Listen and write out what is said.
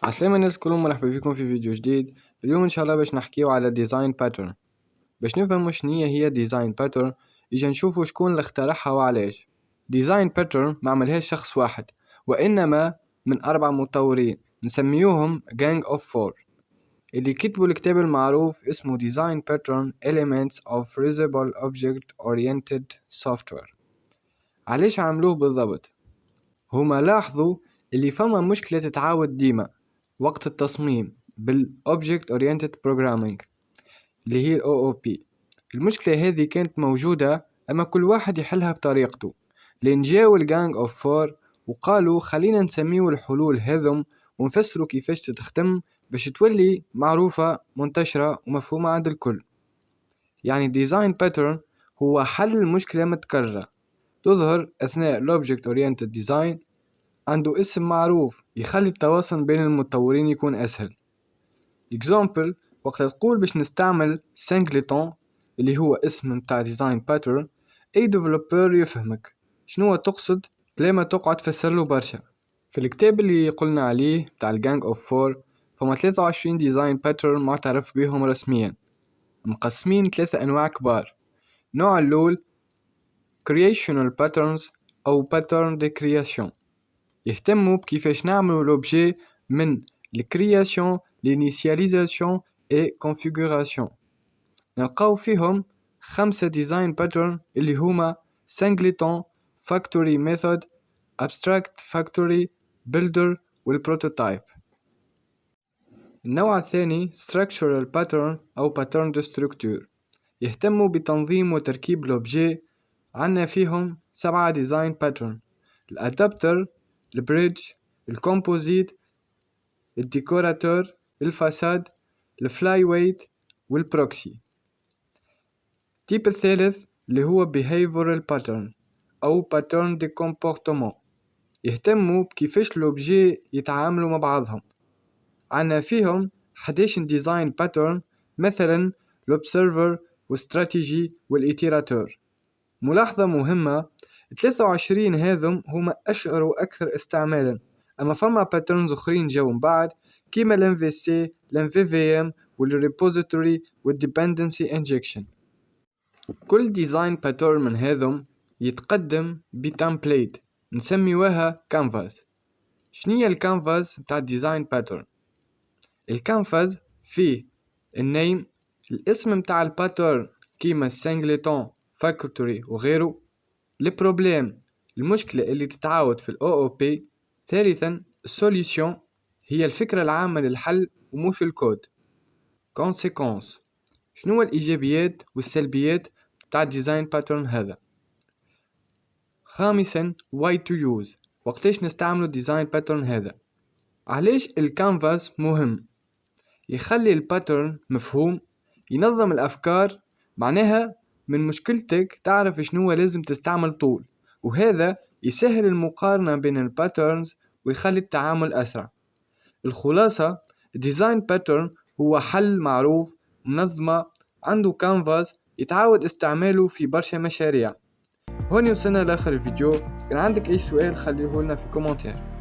عسلامة الناس كلهم، مرحبا بكم في فيديو جديد. اليوم ان شاء الله باش نحكيو على ديزاين باترن. باش نفهمو شنية هي ديزاين باترن اجا نشوفو شكون اللي اخترعها وعلاش. ديزاين باترن ما عملهاش شخص واحد، وانما من 4 مطورين نسميوهم Gang of Four، اللي كتبوا الكتاب المعروف اسمه Design Pattern Elements of Reusable Object Oriented Software. علاش عملوه بالضبط؟ هما لاحظوا اللي فما مشكلة تتعاود ديما وقت التصميم بالObject Oriented Programming اللي هي OOP. المشكلة هذه كانت موجودة، أما كل واحد يحلها بطريقته. لين جاو الجانج أوف فور وقالوا خلينا نسميو الحلول هذم ونفسروا كيفاش تتخدم باش تولي معروفة منتشرة ومفهومة عند الكل. يعني ديزاين باترن هو حل المشكلة متكررة تظهر أثناء الObject Oriented Design، عنده اسم معروف يخلي التواصل بين المطورين يكون أسهل. example، وقت تقول باش نستعمل سانجليتون اللي هو اسم متاع ديزاين باترن، أي ديفلوبر يفهمك شنو تقصد بلا ما تقعد تفسرله برشا. في الكتاب اللي قلنا عليه متاع الجانج أوف فور فما 23 ديزاين باترن معترف بهم رسميا، مقسمين 3 أنواع كبار. نوع الأول creational patterns أو pattern de création، يهتموا بكيفاش نعملوا لوبجي من الكرياسيون لينيسياليزاسيون اي كونفيغوراسيون. نلقاو فيهم 5 ديزاين باترن اللي هما سانجليتون، فاكتوري ميثود، ابستراكت فاكتوري، بيلدر والبروتوتايب. النوع الثاني structural pattern أو pattern de structure، يهتموا بتنظيم وتركيب لوبجي. عنا فيهم 7 ديزاين باترن: الادابتر، البريدج، الكومبوزيت، الديكوراتور، الفاساد، الفلاي ويت والبروكسي. التيب الثالث اللي هو behavioral pattern أو pattern de comportement، يهتموا بكيفاش لوبجي يتعاملوا مع بعضهم. عنا فيهم 11 ديزاين باترن، مثلا l'observer والstrategy والإتيراتور. ملاحظة مهمة، 23 هذم هما أشهر وأكثر استعمالا، أما فما باترنز أخرين جو من بعد كيما الMVC، الMVVM والريبوزيتوري والdependency injection. كل ديزاين باترن من هذم يتقدم بتمبليت نسميوها كانفاس. شنية الكانفاس بتاع ديزاين باترن؟ الكانفاس فيه النيم، الاسم متاع الباترن كيما السانجليتون، فاكتوري وغيره، البروبليم المشكلة اللي تتعاود في الOOP. ثالثا السوليوشن هي الفكرة العامة للحل ومش الكود. consequence شنو الإيجابيات والسلبيات بتاع الديزاين باترن هذا. خامسا why to use، وقتاش نستعملوا الديزاين باترن هذا. علاش الكانفاس مهم؟ يخلي الباترن مفهوم، ينظم الأفكار، معناها من مشكلتك تعرف شنو لازم تستعمل طول، وهذا يسهل المقارنة بين الباترنز ويخلي التعامل أسرع. الخلاصة، الديزاين باترن هو حل معروف منظمة عنده كانفاس يتعاود استعماله في برشا مشاريع. هوني وصلنا لآخر الفيديو، كان عندك أي سؤال خليه لنا في كومنتير.